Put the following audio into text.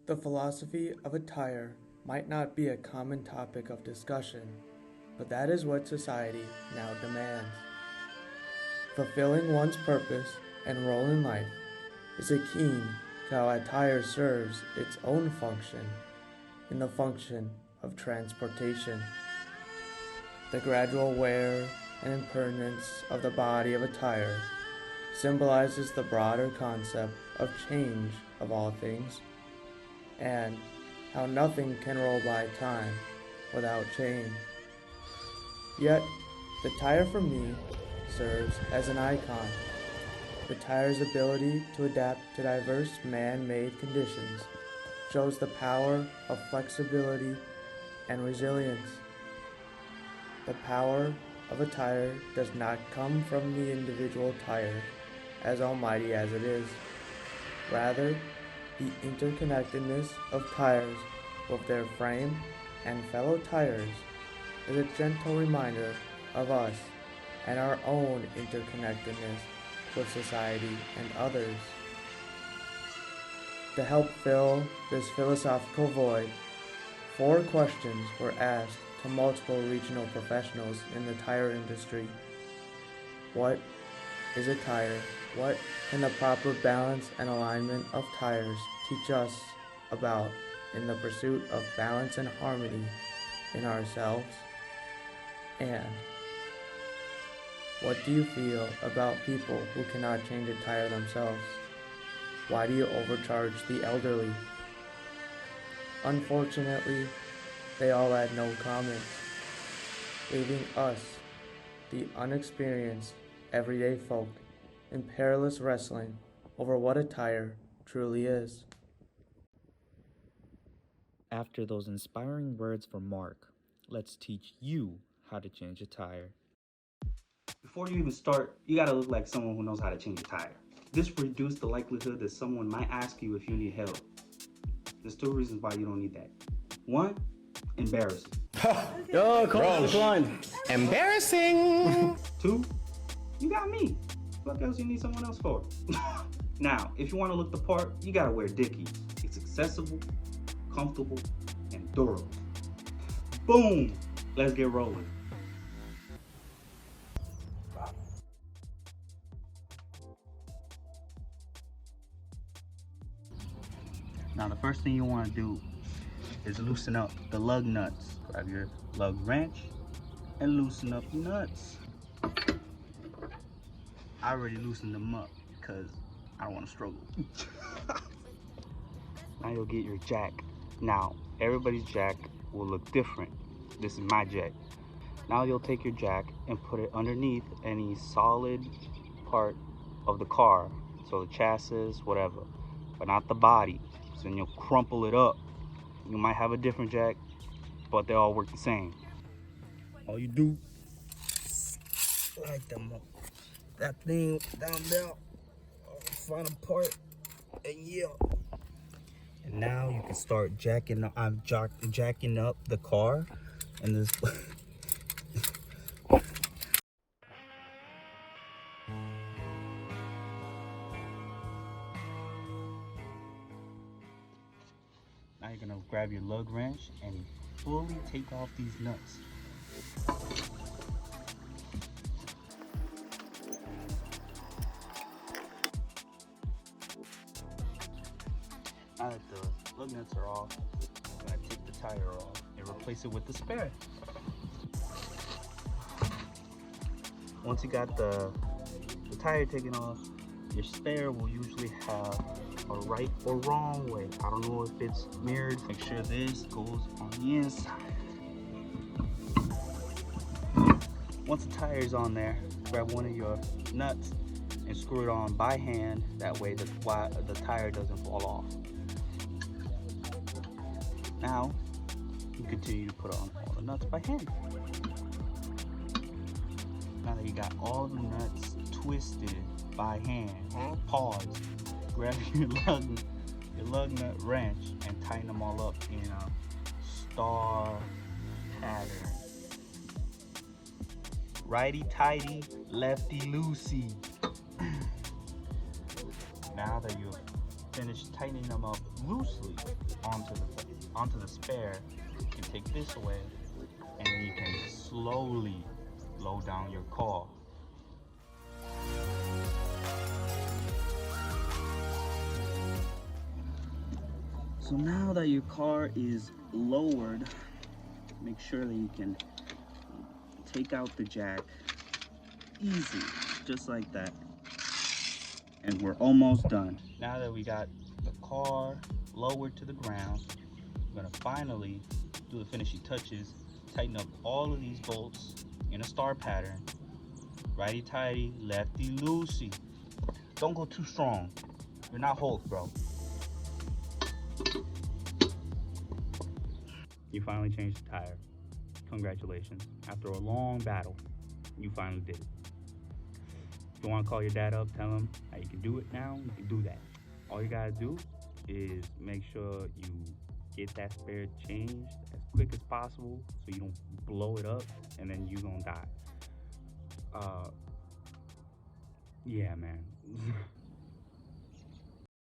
The philosophy of a tire might not be a common topic of discussion, but that is what society now demands. Fulfilling one's purpose and role in life is akin to how a tire serves its own function in the function of transportation. The gradual wear and impermanence of the body of a tire symbolizes the broader concept of change of all things, and how nothing can roll by time without change. Yet, the tire for me serves as an icon. The tire's ability to adapt to diverse man-made conditions shows the power of flexibility and resilience. The power of a tire does not come from the individual tire, as almighty as it is. Rather, the interconnectedness of tires with their frame and fellow tires is a gentle reminder of us and our own interconnectedness with society and others. To help fill this philosophical void, 4 questions were asked to multiple regional professionals in the tire industry. What is a tire? What can the proper balance and alignment of tires teach us about in the pursuit of balance and harmony in ourselves? And what do you feel about people who cannot change a tire themselves? Why do you overcharge the elderly? Unfortunately, they all had no comments, leaving us, the unexperienced, everyday folk, in perilous wrestling over what a tire truly is. After those inspiring words from Mark, let's teach you how to change a tire. Before you even start, you gotta look like someone who knows how to change a tire. This will reduce the likelihood that someone might ask you if you need help. There's 2 reasons why you don't need that. 1, embarrassing. Yo, decline. Embarrassing. 2, you got me. What else you need someone else for? Now, if you want to look the part, you gotta wear Dickies. It's accessible, comfortable, and durable. Boom! Let's get rolling. Now, the first thing you want to do is loosen up the lug nuts. Grab your lug wrench and loosen up the nuts. I already loosened them up because I don't want to struggle. Now you'll get your jack. Now, everybody's jack will look different. This is my jack. Now you'll take your jack and put it underneath any solid part of the car. So the chassis, whatever, but not the body. So then you'll crumple it up. You might have a different jack, but they all work the same. All you do, slide them up. That thing down there, final part, and yeah. And now you can start jacking up. I'm jacking up the car, and this. Now you're gonna grab your lug wrench and fully take off these nuts. Now that the lug nuts are off, I'm gonna take the tire off and replace it with the spare. Once you got the tire taken off, your spare will usually have a right or wrong way. I don't know if it's mirrored. Make sure this goes on the inside. Once the tire is on there, grab one of your nuts and screw it on by hand. That way the tire doesn't fall off. Now, you continue to put on all the nuts by hand. Now that you got all the nuts twisted by hand, pause. Grab your lug nut wrench and tighten them all up in a star pattern. Righty tighty, lefty loosey. Now that you've finish tightening them up loosely onto the spare, you can take this away, and then you can slowly lower down your car. So now that your car is lowered, make sure that you can take out the jack easy, just like that. And we're almost done. Now that we got the car lowered to the ground, we're gonna finally do the finishing touches, tighten up all of these bolts in a star pattern. Righty tighty, lefty loosey. Don't go too strong. You're not Hulk, bro. You finally changed the tire. Congratulations. After a long battle, you finally did it. If you want to call your dad up, tell him how you can do it now, you can do that. All you gotta do is make sure you get that spare changed as quick as possible so you don't blow it up and then you're gonna die. Yeah, man.